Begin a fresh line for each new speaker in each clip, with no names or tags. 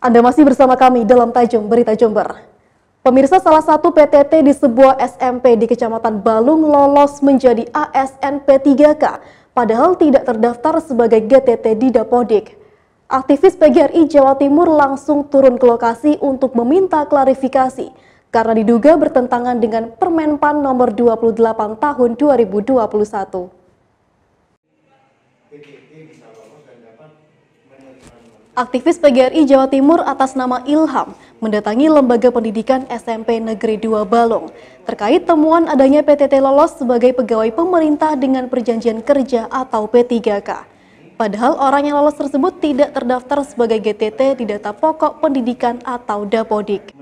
Anda masih bersama kami dalam Tajung Berita Jember. Pemirsa, salah satu PTT di sebuah SMP di Kecamatan Balung lolos menjadi ASN P3K, padahal tidak terdaftar sebagai GTT di Dapodik. Aktivis PGRI Jawa Timur langsung turun ke lokasi untuk meminta klarifikasi, karena diduga bertentangan dengan Permenpan nomor 28 tahun 2021. Aktivis PGRI Jawa Timur atas nama Ilham mendatangi Lembaga Pendidikan SMP Negeri 2 Balung terkait temuan adanya PTT lolos sebagai pegawai pemerintah dengan perjanjian kerja atau P3K. Padahal orang yang lolos tersebut tidak terdaftar sebagai GTT di data pokok pendidikan atau Dapodik.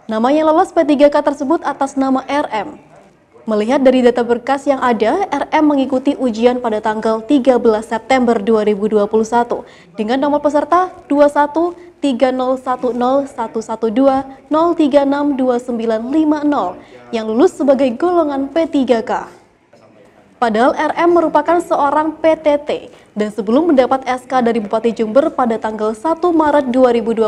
Nama yang lolos P3K tersebut atas nama RM. Melihat dari data berkas yang ada, RM mengikuti ujian pada tanggal 13 September 2021 dengan nomor peserta 2130101120362950 yang lulus sebagai golongan P3K. Padahal RM merupakan seorang PTT dan sebelum mendapat SK dari Bupati Jember pada tanggal 1 Maret 2021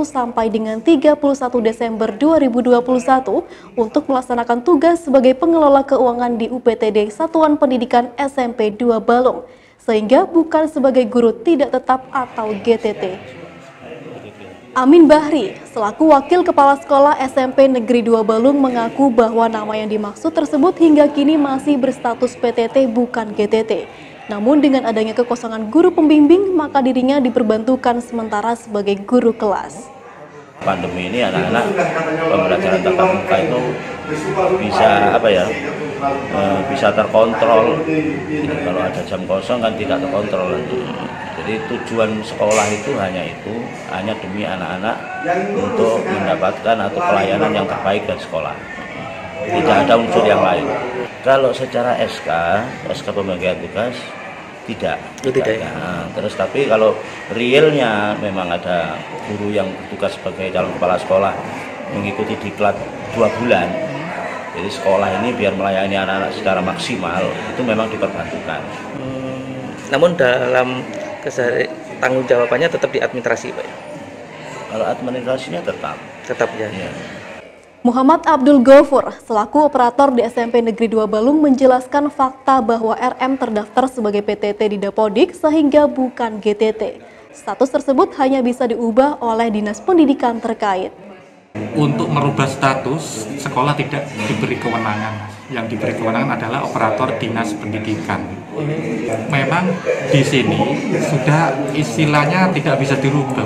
sampai dengan 31 Desember 2021 untuk melaksanakan tugas sebagai pengelola keuangan di UPTD Satuan Pendidikan SMP 2 Balung, sehingga bukan sebagai guru tidak tetap atau GTT. Amin Bahri, selaku Wakil Kepala Sekolah SMP Negeri 2 Balung mengaku bahwa nama yang dimaksud tersebut hingga kini masih berstatus PTT bukan GTT. Namun dengan adanya kekosongan guru pembimbing, maka dirinya diperbantukan sementara sebagai guru kelas.
Pandemi ini anak-anak pembelajaran tatap muka itu bisa terkontrol. Jadi kalau ada jam kosong kan tidak terkontrol nanti. Jadi tujuan sekolah itu hanya demi anak-anak untuk mendapatkan atau pelayanan yang terbaik dari sekolah. Tidak ada unsur yang lain. Kalau secara SK pembagian tugas tidak. Nah, terus tapi kalau realnya memang ada guru yang bertugas sebagai calon kepala sekolah mengikuti diklat 2 bulan. Jadi sekolah ini biar melayani anak-anak secara maksimal itu memang diperbantukan.
Namun dalam tanggung jawabannya tetap di administrasi, Pak.
Kalau administrasinya tetap
ya.
Muhammad Abdul Ghafur, selaku operator di SMP Negeri 2 Balung menjelaskan fakta bahwa RM terdaftar sebagai PTT di Dapodik sehingga bukan GTT. Status tersebut hanya bisa diubah oleh Dinas Pendidikan terkait.
Untuk merubah status, sekolah tidak diberi kewenangan. Yang diberi kewenangan adalah operator Dinas Pendidikan. Memang di sini sudah istilahnya tidak bisa dirubah.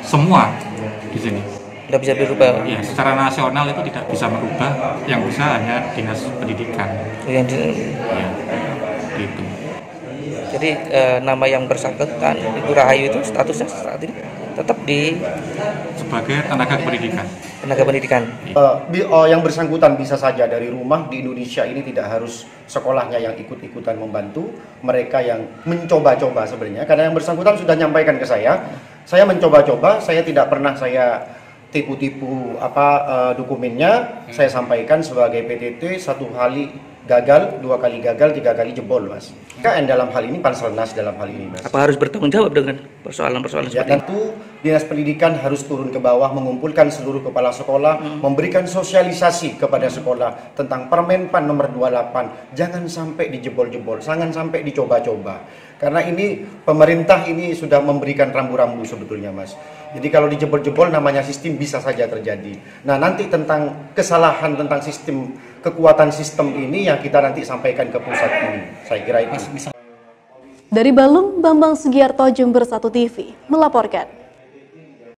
Semua di sini.
Tidak bisa dirubah.
Ya, secara nasional itu tidak bisa merubah. Yang bisa hanya Dinas Pendidikan. Ya, gitu.
Jadi nama yang bersangkutan Ibu Rahayu itu statusnya saat ini tetap
sebagai tenaga pendidikan.
Tenaga pendidikan.
Yang bersangkutan bisa saja dari rumah di Indonesia ini, tidak harus sekolahnya yang ikut-ikutan membantu, mereka yang mencoba-coba sebenarnya. Karena yang bersangkutan sudah menyampaikan ke saya mencoba-coba, saya tidak pernah saya tipu-tipu dokumennya, saya sampaikan sebagai PTT 1 kali gagal, 2 kali gagal, 3 kali jebol, Mas. KN dalam hal ini, Panselnas dalam hal ini, Mas.
Apa harus bertanggung jawab dengan persoalan-persoalan seperti itu?
Tentu Dinas Pendidikan harus turun ke bawah, mengumpulkan seluruh kepala sekolah, memberikan sosialisasi kepada sekolah tentang Permenpan nomor 28. Jangan sampai dijebol-jebol, jangan sampai dicoba-coba. Karena ini pemerintah ini sudah memberikan rambu-rambu sebetulnya, Mas. Jadi kalau dijebol-jebol namanya sistem bisa saja terjadi. Nah, nanti tentang kesalahan tentang sistem, kekuatan sistem ini yang kita nanti sampaikan ke pusat ini. Saya kira itu.
Dari Balung, Bambang Sugiarto, Jember 1 TV melaporkan.